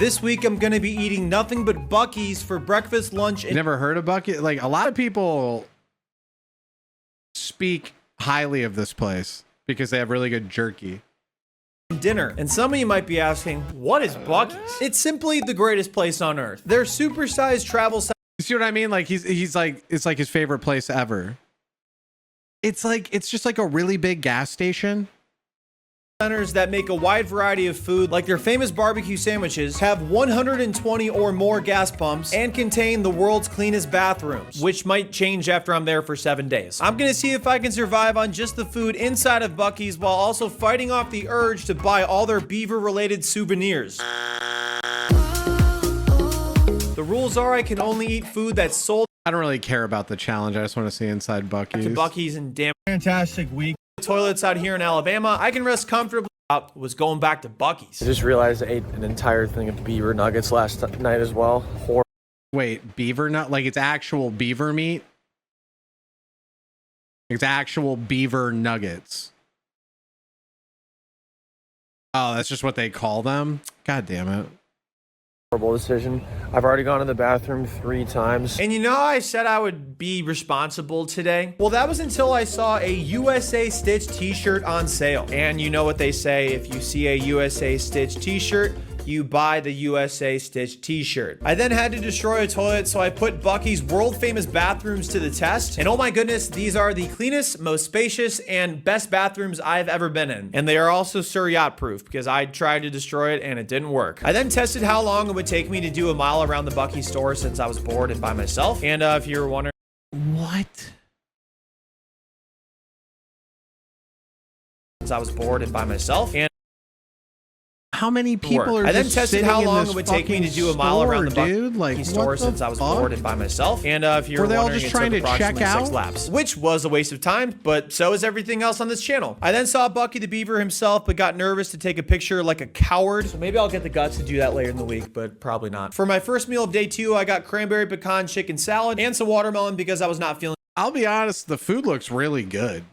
This week I'm gonna be eating nothing but Buc-ee's for breakfast, lunch, and Never heard of Buc-ee's? Like, a lot of people speak highly of this place because they have really good jerky. dinner. And some of you might be asking, what is Buc-ee's? It's simply the greatest place on earth. Their supersized travel You see what I mean? Like, he's like, it's like his favorite place ever. It's just like a really big gas station. centers that make a wide variety of food, like their famous barbecue sandwiches, have 120 or more gas pumps, and contain the world's cleanest bathrooms, which might change after I'm there for 7 days. I'm gonna see if I can survive on just the food inside of Buc-ee's while also fighting off the urge to buy all their beaver-related souvenirs. The rules are I can only eat food that's sold I don't really care about the challenge. I just want to see inside Buc-ee's. to Buc-ee's and damn Fantastic week. toilets out here in Alabama. I can rest comfortably. Was going back to Buc-ee's. I just realized I ate an entire thing of beaver nuggets last night as well. Wait, beaver nut? Like, it's actual beaver meat? It's actual beaver nuggets. Oh, that's just what they call them? God damn it. Horrible decision. I've already gone to the bathroom 3 times. And you know how I said I would be responsible today? Well, that was until I saw a USA Stitch t-shirt on sale. And you know what they say, if you see a USA Stitch t-shirt, you buy the USA Stitch t-shirt. I then had to destroy a toilet, so I put Buc-ee's world famous bathrooms to the test. And oh my goodness, these are the cleanest, most spacious, and best bathrooms I've ever been in. And they are also Sir Yacht proof because I tried to destroy it and it didn't work. I then tested how long it would take me to do a mile around the Buc-ee's store since I was bored and by myself. And if you were wondering, What? since I was bored and by myself. And How many people are I then just tested sitting how in long this it would take me to fucking do a mile around the store, dude? Like, Buc-ee's what store the since I was fuck? bored and by myself. And if you're Were they all wondering, just it trying took to check approximately 6 out? laps, which was a waste of time, but so is everything else on this channel. I then saw Buc-ee the Beaver himself, but got nervous to take a picture like a coward. So maybe I'll get the guts to do that later in the week, but probably not. For my first meal of day 2, I got cranberry pecan chicken salad and some watermelon because I was not feeling I'll be honest, the food looks really good.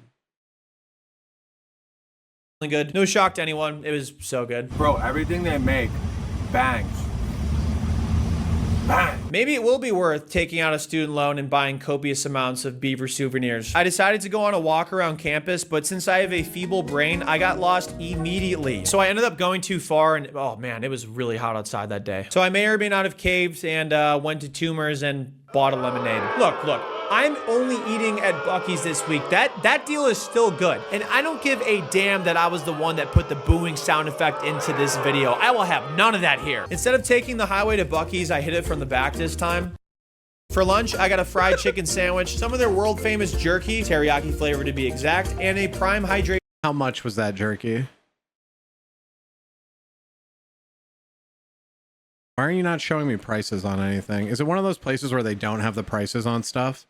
good. No shock to anyone. It was so good. Bro, everything they make bangs. Bang. Maybe it will be worth taking out a student loan and buying copious amounts of beaver souvenirs. I decided to go on a walk around campus, but since I have a feeble brain, I got lost immediately. So I ended up going too far, and oh man, it was really hot outside that day. So I may or may not have caved and went to Tumors and bought a lemonade. Look, I'm only eating at Buc-ee's this week. That deal is still good. And I don't give a damn that I was the one that put the booing sound effect into this video. I will have none of that here. Instead of taking the highway to Buc-ee's, I hit it from the back this time. For lunch, I got a fried chicken sandwich, some of their world famous jerky, teriyaki flavor to be exact, and a prime hydrate. How much was that jerky? Why are you not showing me prices on anything? Is it one of those places where they don't have the prices on stuff?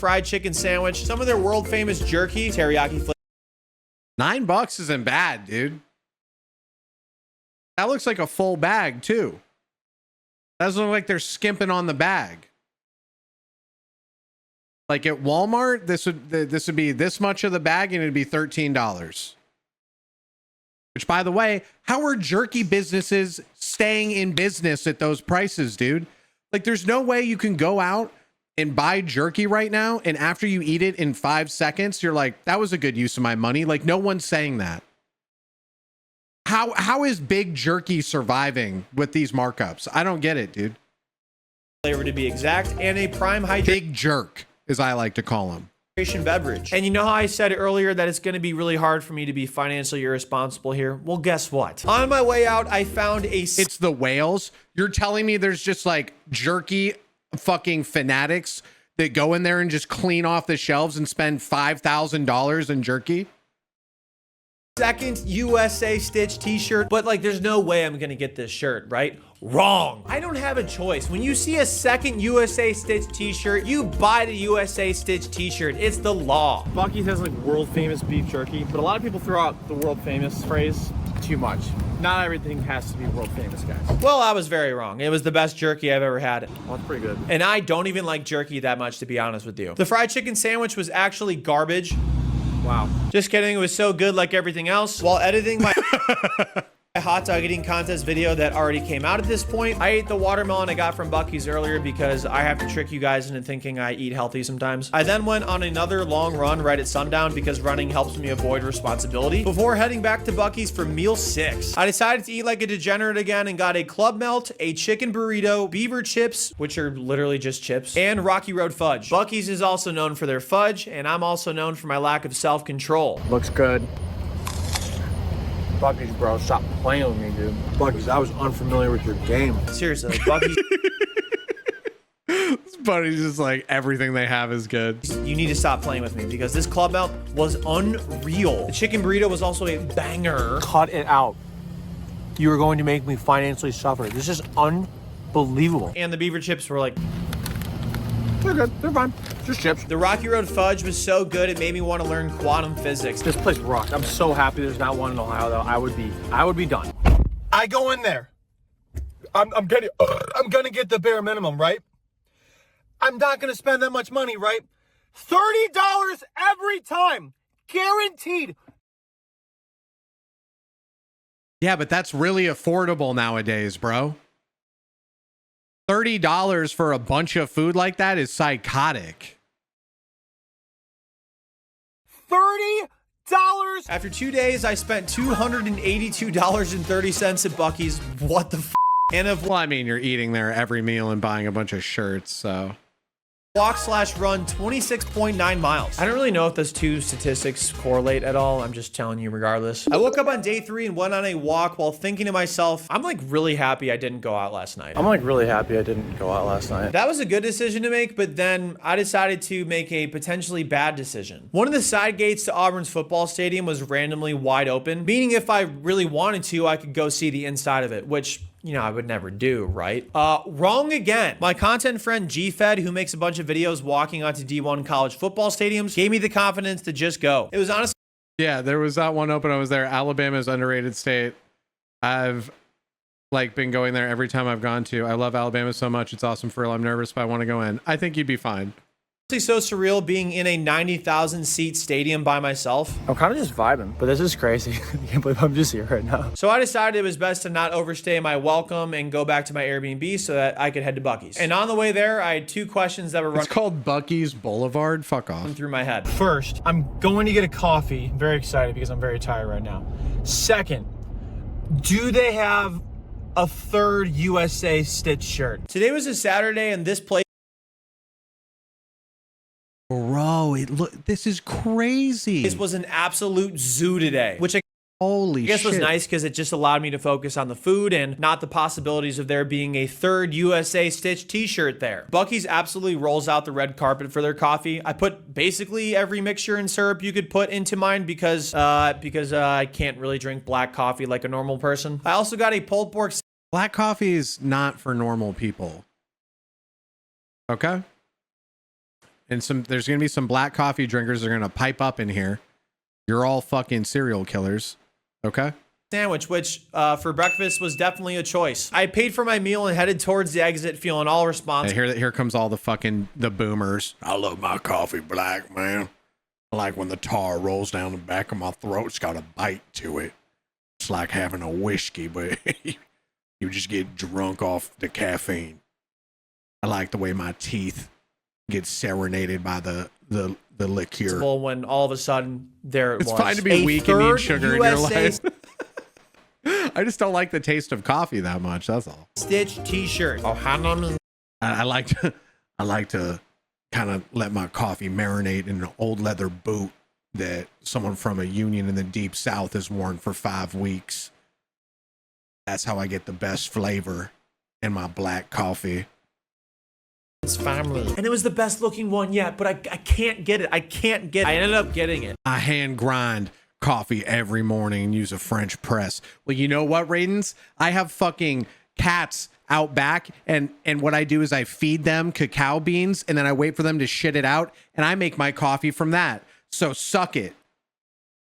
Fried chicken sandwich, some of their world famous jerky, teriyaki flavor. $9 isn't bad, dude. That looks like a full bag too. That doesn't look like they're skimping on the bag. Like at Walmart, this would be this much of the bag and it'd be $13. Which, by the way, how are jerky businesses staying in business at those prices, dude? Like, there's no way you can go out and buy jerky right now, and after you eat it in 5 seconds, you're like, that was a good use of my money. Like, no one's saying that. How is big jerky surviving with these markups? I don't get it, dude. Flavor to be exact, and a prime hydration Big jerk, as I like to call them. beverage. And you know how I said earlier that it's going to be really hard for me to be financially irresponsible here? Well, guess what? On my way out, I found It's the whales. You're telling me there's just like jerky fucking fanatics that go in there and just clean off the shelves and spend $5,000 in jerky? second USA Stitch t-shirt, but like there's no way I'm gonna get this shirt, right? Wrong. I don't have a choice. When you see a second USA Stitch t-shirt, you buy the USA Stitch t-shirt. It's the law. Buc-ee's has like world famous beef jerky, but a lot of people throw out the world famous phrase too much. Not everything has to be world famous, guys. Well, I was very wrong. It was the best jerky I've ever had. Well, that's pretty good. And I don't even like jerky that much, to be honest with you. The fried chicken sandwich was actually garbage. Wow. Just kidding. It was so good like everything else. While editing my A hot dog eating contest video that already came out at this point. I ate the watermelon I got from Buc-ee's earlier because I have to trick you guys into thinking I eat healthy sometimes. I then went on another long run right at sundown because running helps me avoid responsibility before heading back to Buc-ee's for meal 6. I decided to eat like a degenerate again and got a Club Melt, a chicken burrito, beaver chips, which are literally just chips, and Rocky Road fudge. Buc-ee's is also known for their fudge, and I'm also known for my lack of self-control. Looks good. Buc-ee's, bro, stop playing with me, dude. Buc-ee's, I was unfamiliar with your game. Seriously, like Buc-ee's. This buddy's just like, everything they have is good. You need to stop playing with me because this Club Melt was unreal. The chicken burrito was also a banger. Cut it out. You are going to make me financially suffer. This is unbelievable. And the beaver chips were like, They're good. They're fine. Just chips. the Rocky Road fudge was so good it made me want to learn quantum physics. This place rocks. I'm so happy there's not one in Ohio, though. I would be done. I go in there. I'm gonna get the bare minimum, right? I'm not gonna spend that much money, right? $30 every time, guaranteed. Yeah, but that's really affordable nowadays, bro. $30 for a bunch of food like that is psychotic. $30. After 2 days, I spent $282.30 at Buc-ee's. What the f? And of Well, I mean, you're eating there every meal and buying a bunch of shirts, so. walk/run 26.9 miles. I don't really know if those two statistics correlate at all. I'm just telling you regardless. I woke up on day 3 and went on a walk while thinking to myself, I'm like really happy I didn't go out last night. I'm like really happy I didn't go out last night. That was a good decision to make, but then I decided to make a potentially bad decision. One of the side gates to Auburn's football stadium was randomly wide open, meaning if I really wanted to, I could go see the inside of it, which, you know, I would never do, right? Wrong again. My content friend G-Fed, who makes a bunch of videos walking onto D1 college football stadiums, gave me the confidence to just go. It was honestly Yeah, there was that one open. I was there. Alabama's underrated state. I've like been going there every time I've gone to. I love Alabama so much. It's awesome for real. I'm nervous, but I want to go in. I think you'd be fine. so surreal being in a 90,000 seat stadium by myself. I'm kind of just vibing, but this is crazy. I can't believe I'm just here right now. So I decided it was best to not overstay my welcome and go back to my Airbnb so that I could head to Buc-ee's. And on the way there, I had 2 questions that were It's running called Buc-ee's Boulevard. Fuck off. through my head. First, I'm going to get a coffee. I'm very excited because I'm very tired right now. Second, do they have a third USA Stitch shirt? Today was a Saturday and this place Bro, this is crazy. was an absolute zoo today, which I Holy guess shit. was nice because it just allowed me to focus on the food and not the possibilities of there being a third USA Stitch t-shirt there. Buc-ee's absolutely rolls out the red carpet for their coffee. I put basically every mixture and syrup you could put into mine because I can't really drink black coffee like a normal person. I also got a pulled pork Black coffee is not for normal people. Okay? And there's going to be some black coffee drinkers that are going to pipe up in here. You're all fucking serial killers. Okay? sandwich, which for breakfast was definitely a choice. I paid for my meal and headed towards the exit feeling all responsible. Here comes all the boomers. I love my coffee black, man. I like when the tar rolls down the back of my throat. It's got a bite to it. It's like having a whiskey, but you just get drunk off the caffeine. I like the way my teeth get serenaded by the liqueur. Well, when all of a sudden there It's was fine to be weak and need sugar in your USA life. I just don't like the taste of coffee that much. That's all. Stitch t-shirt. Oh, I like to kind of let my coffee marinate in an old leather boot that someone from a union in the deep south has worn for 5 weeks. That's how I get the best flavor in my black coffee. It's family. And it was the best looking one yet, but I can't get it. I ended up getting it. I hand grind coffee every morning and use a French press. Well, you know what, Raidens? I have fucking cats out back, and what I do is I feed them cacao beans, and then I wait for them to shit it out, and I make my coffee from that. So suck it.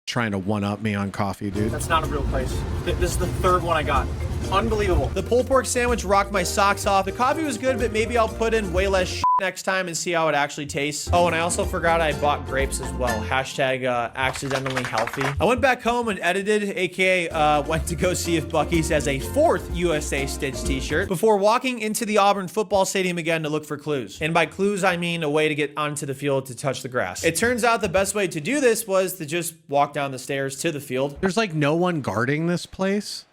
Trying to one-up me on coffee, dude. That's not a real place. This is the third one I got. Unbelievable. The pulled pork sandwich rocked my socks off. The coffee was good, but maybe I'll put in way less shit next time and see how it actually tastes. Oh, and I also forgot I bought grapes as well. Hashtag accidentally healthy. I went back home and edited, aka went to go see if Buc-ee's has a 4th USA Stitch t-shirt before walking into the Auburn football stadium again to look for clues. And by clues, I mean a way to get onto the field to touch the grass. It turns out the best way to do this was to just walk down the stairs to the field. There's like no one guarding this place.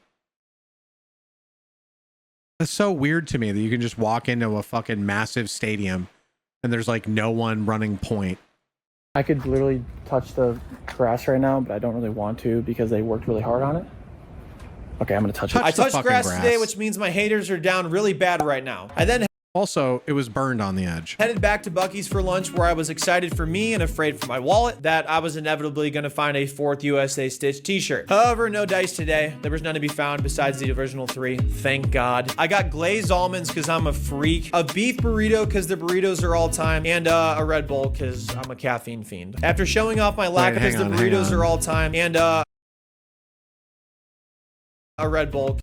It's so weird to me that you can just walk into a fucking massive stadium and there's like no one running point. I could literally touch the grass right now, but I don't really want to because they worked really hard on it. Okay, I'm gonna touch it. I touched grass today, which means my haters are down really bad right now. I then also, it was burned on the edge. Headed back to Buc-ee's for lunch, where I was excited for me and afraid for my wallet that I was inevitably going to find a 4th USA Stitch t-shirt. However, no dice today. There was none to be found besides the original 3. Thank God. I got glazed almonds because I'm a freak, a beef burrito because the burritos are all time, and a Red Bull because I'm a caffeine fiend. After showing off my lack of the burritos are all time, and a Red Bull.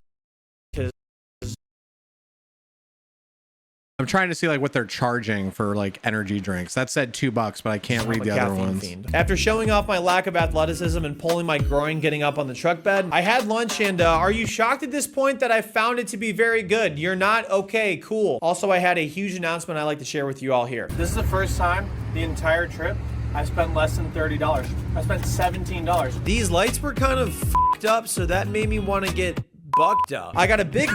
I'm trying to see like what they're charging for like energy drinks. That said $2, but I can't read the other ones. Fiend. After showing off my lack of athleticism and pulling my groin getting up on the truck bed, I had lunch and are you shocked at this point that I found it to be very good? You're not? Okay, cool. Also, I had a huge announcement I'd like to share with you all here. This is the first time the entire trip I spent less than $30. I spent $17. These lights were kind of f***ed up, so that made me want to get bucked up. I got a big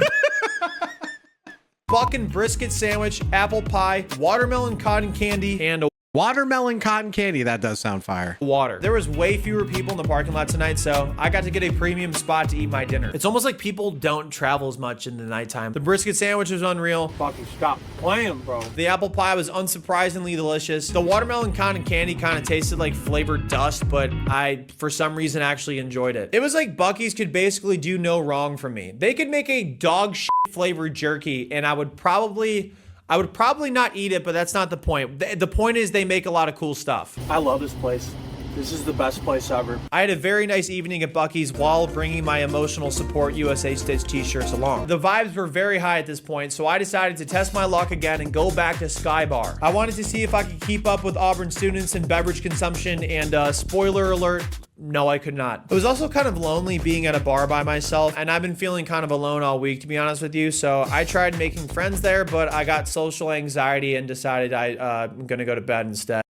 fucking brisket sandwich, apple pie, watermelon cotton candy, and a watermelon cotton candy. That does sound fire. Water. There was way fewer people in the parking lot tonight, so I got to get a premium spot to eat my dinner. It's almost like people don't travel as much in the nighttime. The brisket sandwich was unreal. Fucking stop playing, bro. The apple pie was unsurprisingly delicious. The watermelon cotton candy kind of tasted like flavored dust, but I, for some reason, actually enjoyed it. It was like Buc-ee's could basically do no wrong for me. They could make a dog shit flavored jerky, and I would probably not eat it, but that's not the point. The point is they make a lot of cool stuff. I love this place. This is the best place ever. I had a very nice evening at Buc-ee's while bringing my emotional support USA Stitch t-shirts along. The vibes were very high at this point, so I decided to test my luck again and go back to Sky Bar. I wanted to see if I could keep up with Auburn students and beverage consumption, and spoiler alert, no, I could not. It was also kind of lonely being at a bar by myself, and I've been feeling kind of alone all week, to be honest with you, so I tried making friends there, but I got social anxiety and decided I'm gonna go to bed instead.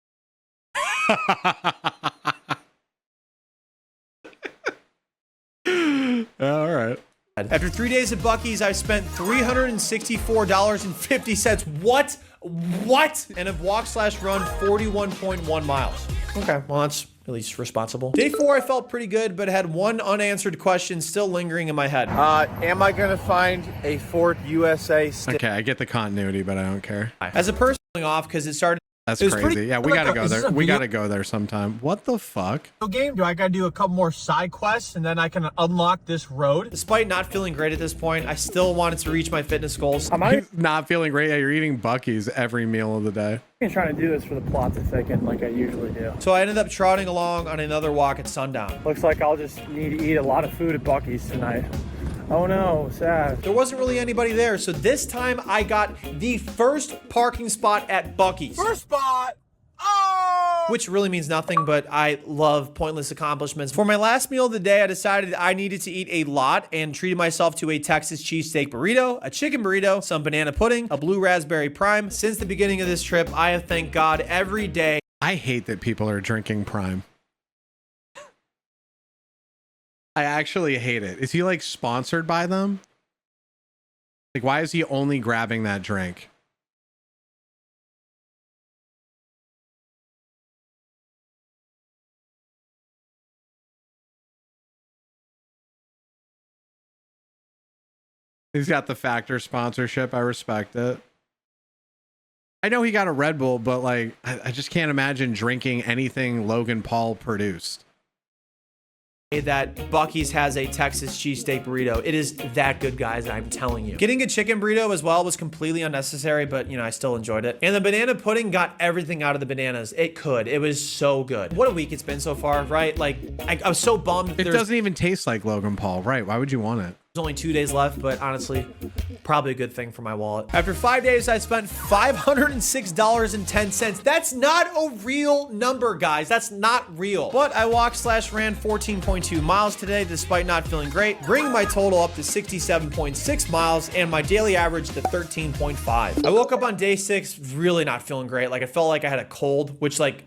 All right. After 3 days at Buc-ee's, I spent $364.50. What? And have walked/run 41.1 miles. Okay, well, that's at least responsible. Day 4, I felt pretty good, but had one unanswered question still lingering in my head. Am I gonna find a 4th USA Stitch? Okay, I get the continuity, but I don't care. As a person off, because it started. That's it was crazy. pretty- Yeah, we gotta go there. We gotta go there sometime. What the fuck? Game? Do I gotta do a couple more side quests and then I can unlock this road? Despite not feeling great at this point, I still wanted to reach my fitness goals. Not feeling great. Yeah, you're eating Buc-ee's every meal of the day. I'm trying to do this for the plot to thicken like I usually do. So I ended up trotting along on another walk at sundown. Looks like I'll just need to eat a lot of food at Buc-ee's tonight. Oh no, sad. There wasn't really anybody there, so this time I got the first parking spot at Buc-ee's. First spot. Oh! Which really means nothing, but I love pointless accomplishments. For my last meal of the day, I decided I needed to eat a lot and treated myself to a Texas cheesesteak burrito, a chicken burrito, some banana pudding, a blue raspberry prime. Since the beginning of this trip, I have thanked God every day. I hate that people are drinking Prime. I actually hate it. Is he like sponsored by them? Like, why is he only grabbing that drink? He's got the Factor sponsorship. I respect it. I know he got a Red Bull, but like, I just can't imagine drinking anything Logan Paul produced. That Buc-ee's has a Texas cheesesteak burrito. It is that good, guys, I'm telling you. Getting a chicken burrito as well was completely unnecessary, but you know, I still enjoyed it. And the banana pudding got everything out of the bananas. It could. It was so good. What a week it's been so far, right? Like, I was so bummed. It doesn't even taste like Logan Paul, right? Why would you want it? There's only 2 days left, but honestly, probably a good thing for my wallet. After 5 days, I spent $506.10. That's not a real number, guys. That's not real. But I walked/ran 14.2 miles today, despite not feeling great, bringing my total up to 67.6 miles and my daily average to 13.5. I woke up on day 6 really not feeling great. Like, I felt like I had a cold, which, like,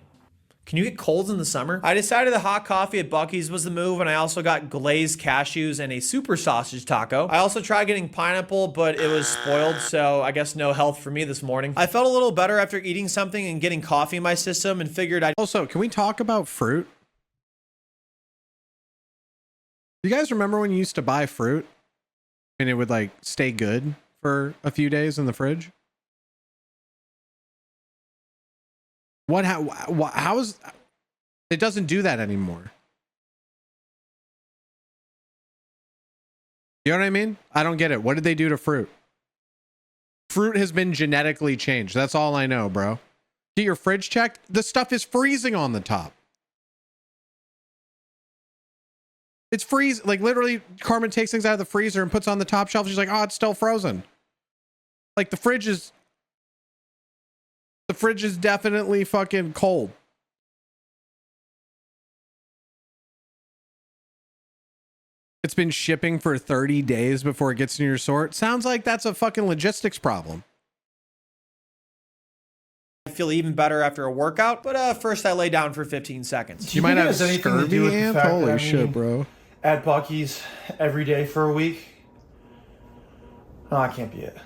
can you get colds in the summer? I decided the hot coffee at Buc-ee's was the move, and I also got glazed cashews and a super sausage taco. I also tried getting pineapple, but it was spoiled, so I guess no health for me this morning. I felt a little better after eating something and getting coffee in my system and figured I'd... Also, can we talk about fruit? You guys remember when you used to buy fruit and it would like stay good for a few days in the fridge? How is it doesn't do that anymore? You know what I mean? I don't get it. What did they do to fruit? Fruit has been genetically changed. That's all I know, bro. Get your fridge checked. The stuff is freezing on the top. It's freeze. Like literally Carmen takes things out of the freezer and puts on the top shelf. She's like, oh, it's still frozen. Like the fridge is definitely fucking cold. It's been shipping for 30 days before it gets in your store. Sounds like that's a fucking logistics problem. I feel even better after a workout, but first I lay down for 15 seconds. You might have has anything to do with scurvy, the Amp? fact that Holy I'm shit, eating bro. At Buc-ee's every day for a week? No, I can't be it.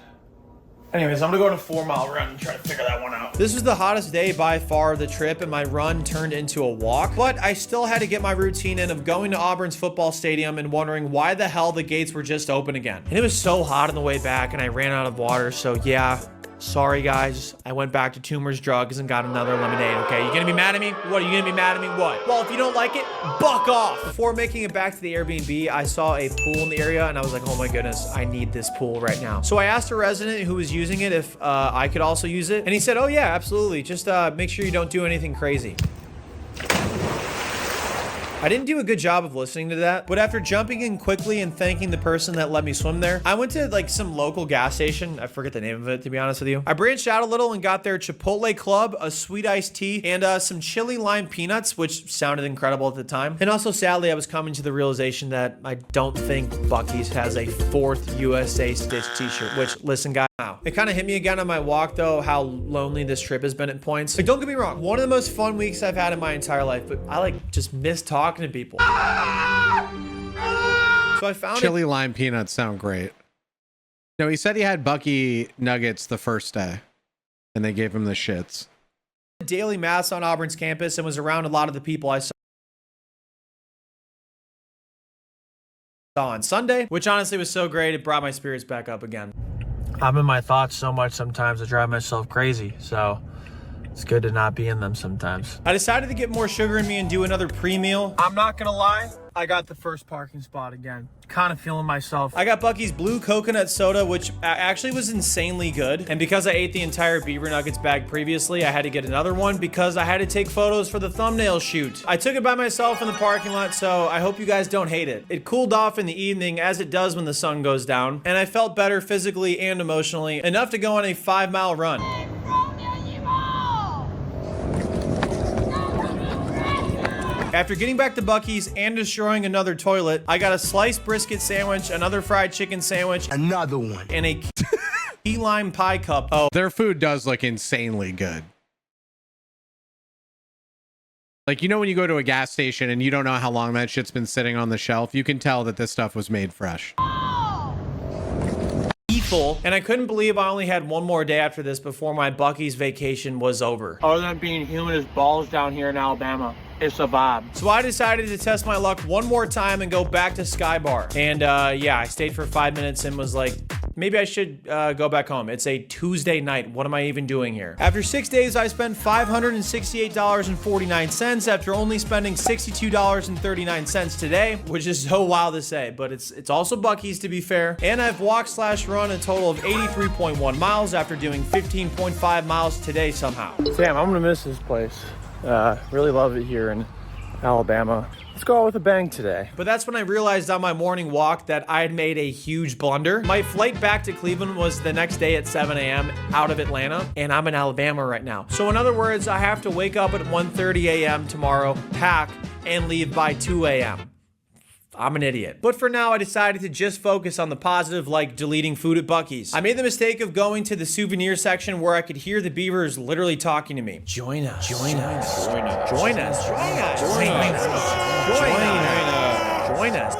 Anyways, I'm gonna go on a 4-mile run and try to figure that one out. This was the hottest day by far of the trip, and my run turned into a walk, but I still had to get my routine in of going to Auburn's football stadium and wondering why the hell the gates were just open again. And it was so hot on the way back, and I ran out of water, so yeah. Sorry, guys. I went back to Toomer's Drugs and got another lemonade, okay? You gonna be mad at me? What, are you gonna be mad at me? What? Well, if you don't like it, buck off! Before making it back to the Airbnb, I saw a pool in the area, and I was like, oh my goodness, I need this pool right now. So I asked a resident who was using it if I could also use it, and he said, oh yeah, absolutely. Just make sure you don't do anything crazy. I didn't do a good job of listening to that, but after jumping in quickly and thanking the person that let me swim there, I went to like some local gas station. I forget the name of it, to be honest with you. I branched out a little and got their Chipotle Club, a sweet iced tea, and some chili lime peanuts, which sounded incredible at the time. And also, sadly, I was coming to the realization that I don't think Buc-ee's has a 4th USA Stitch t-shirt, which, listen, guys, wow. It kind of hit me again on my walk, though, how lonely this trip has been at points. Like, don't get me wrong, one of the most fun weeks I've had in my entire life, but I like just miss talking to people. So I found Chili lime peanuts sound great. No, he said he had Buc-ee nuggets the first day, and they gave him the shits. daily mass on Auburn's campus and was around a lot of the people I saw on Sunday, which honestly was so great, it brought my spirits back up again. I'm in my thoughts so much sometimes I drive myself crazy, so it's good to not be in them sometimes. I decided to get more sugar in me and do another pre-meal. I'm not gonna lie, I got the first parking spot again. Kind of feeling myself. I got Buc-ee's blue coconut soda, which actually was insanely good. And because I ate the entire Beaver Nuggets bag previously, I had to get another one because I had to take photos for the thumbnail shoot. I took it by myself in the parking lot, so I hope you guys don't hate it. It cooled off in the evening, as it does when the sun goes down, and I felt better physically and emotionally, enough to go on a 5-mile run. After getting back to Buc-ee's and destroying another toilet, I got a sliced brisket sandwich, another fried chicken sandwich, Another one. and a key lime pie cup. Oh, Their food does look insanely good. Like, you know, when you go to a gas station and you don't know how long that shit's been sitting on the shelf, you can tell that this stuff was made fresh. full, and I couldn't believe I only had one more day after this before my Buc-ee's vacation was over. Other than being humid as balls down here in Alabama, it's a vibe. So I decided to test my luck one more time and go back to Sky Bar. And yeah, I stayed for 5 minutes and was like, maybe I should go back home. It's a Tuesday night. What am I even doing here? After 6 days, I spent $568.49 after only spending $62.39 today, which is so wild to say, but it's also Buc-ee's to be fair. And I've walked/run a total of 83.1 miles after doing 15.5 miles today somehow. Sam, I'm gonna miss this place. Really love it here, and Alabama. Let's go out with a bang today. But that's when I realized on my morning walk that I had made a huge blunder. My flight back to Cleveland was the next day at 7 a.m. out of Atlanta, and I'm in Alabama right now. So in other words, I have to wake up at 1:30 a.m. tomorrow, pack, and leave by 2 a.m. I'm an idiot. But for now, I decided to just focus on the positive, like deleting food at Buc-ee's. I made the mistake of going to the souvenir section where I could hear the beavers literally talking to me. Join us. Join us. Join us. Join us. Join us. Join us. Join us.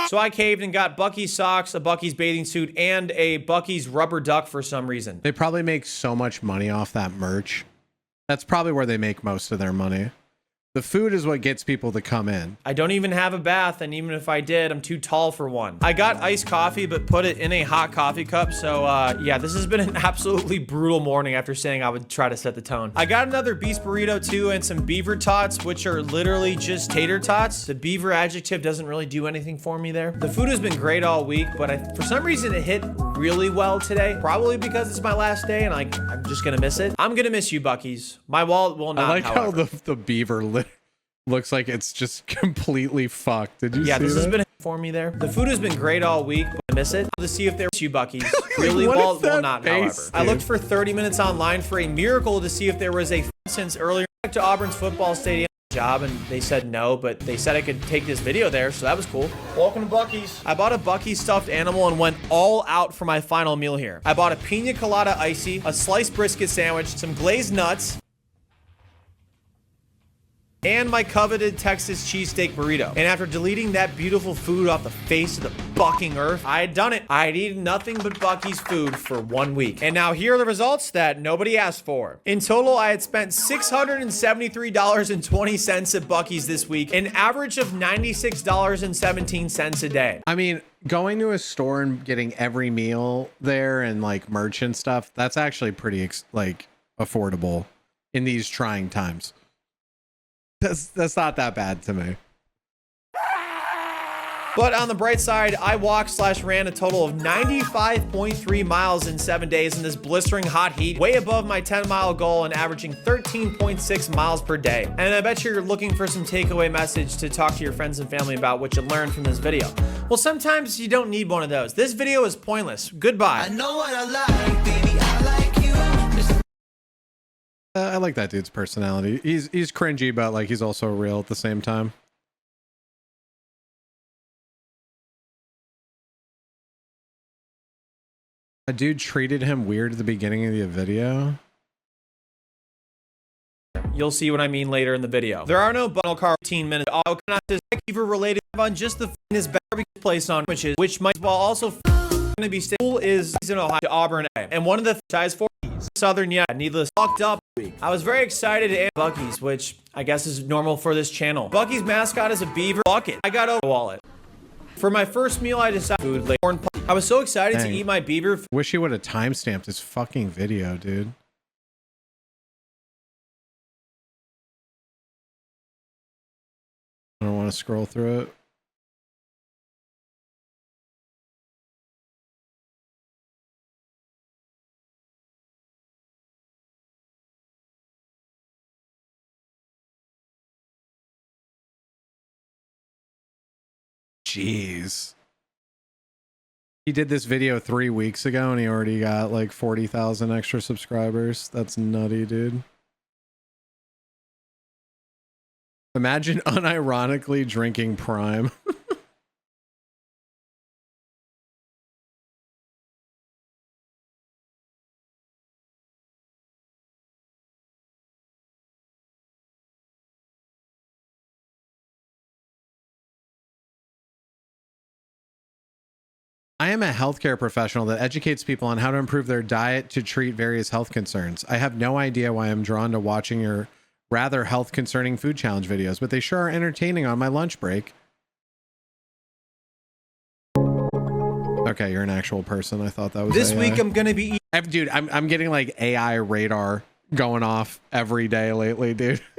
So I caved and got Buc-ee's socks, a Buc-ee's bathing suit, and a Buc-ee's rubber duck for some reason. They probably make so much money off that merch. That's probably where they make most of their money. The food is what gets people to come in. I don't even have a bath, and even if I did, I'm too tall for one. I got iced coffee, but put it in a hot coffee cup. So yeah, this has been an absolutely brutal morning after saying I would try to set the tone. I got another beast burrito too, and some beaver tots, which are literally just tater tots. The beaver adjective doesn't really do anything for me there. The food has been great all week, but for some reason it hit really well today. Probably because it's my last day and I'm just gonna miss it. I'm gonna miss you, Buc-ee's. My wallet will not, I like however. how the beaver looks like it's just completely fucked. Did you see Yeah, this that? has been for me there. The food has been great all week, but I miss it. To see if there was you, Buc-ee's. Really, what well, is that well not, face, however. I looked for 30 minutes online for a miracle to see if there was a since earlier back to Auburn's football stadium job, and they said no, but they said I could take this video there, so that was cool. Welcome to Buc-ee's. I bought a Buc-ee's stuffed animal and went all out for my final meal here. I bought a pina colada icy, a sliced brisket sandwich, some glazed nuts, and my coveted Texas cheesesteak burrito. And after deleting that beautiful food off the face of the fucking earth, I had done it. I had eaten nothing but Buc-ee's food for 1 week. And now here are the results that nobody asked for. In total, I had spent $673.20 at Buc-ee's this week, an average of $96.17 a day. I mean, going to a store and getting every meal there and like merch and stuff, that's actually pretty like affordable in these trying times. That's not that bad to me. But on the bright side, I walked/ran a total of 95.3 miles in 7 days in this blistering hot heat, way above my 10-mile goal and averaging 13.6 miles per day. And I bet you're looking for some takeaway message to talk to your friends and family about what you learned from this video. Well, sometimes you don't need one of those. This video is pointless. Goodbye. I know what I like, baby, I like you. I like that dude's personality. He's cringy, but like he's also real at the same time. A dude treated him weird at the beginning of the video. You'll see what I mean later in the video. There are no bundle car 15 minutes. All kind of beaver related on just the finest barbecue place on which might while also going to be stable is in Ohio to Auburn, and one of the size 4 Southern, yeah, needless fucked up. I was very excited to Buc-ee's, which I guess is normal for this channel. Buc-ee's mascot is a beaver bucket. I got a wallet. For my first meal, I decided food like corn. I was so excited to eat my beaver. Wish he would have timestamped this fucking video, dude. I don't want to scroll through it. Jeez. He did this video 3 weeks ago and he already got like 40,000 extra subscribers. That's nutty, dude. Imagine unironically drinking Prime. I am a healthcare professional that educates people on how to improve their diet to treat various health concerns. I have no idea why I'm drawn to watching your rather health concerning food challenge videos, but they sure are entertaining on my lunch break. Okay, you're an actual person. I thought that was This AI. week I'm gonna be Dude, I'm getting like AI radar going off every day lately, dude.